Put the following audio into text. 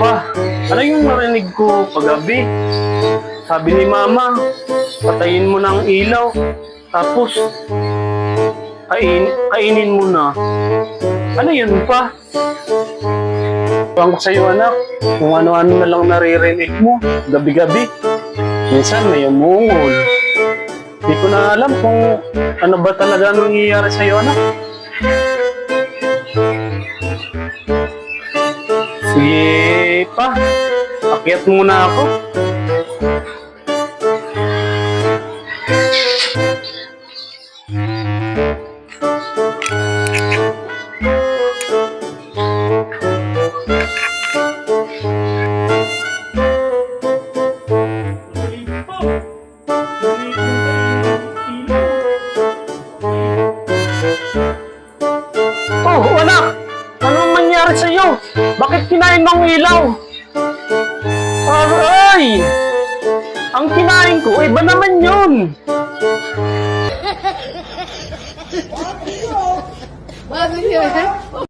Pa, ano yung narinig ko paggabi? Sabi ni Mama, patayin mo na ang ilaw. Tapos, kainin mo na. Ano yun pa? Tuwang ko sa'yo anak, kung ano-ano na lang naririnig mo, gabi-gabi. Minsan may umungol. Hindi ko na alam kung ano ba talaga nangyayari sa'yo anak. Sige pa, akyat muna ako. Oh, anak! Anong nangyari sa'yo? Bakit kinain mo ang ilaw? Aray! Ang kinain ko, iba naman yun! Bakit yun?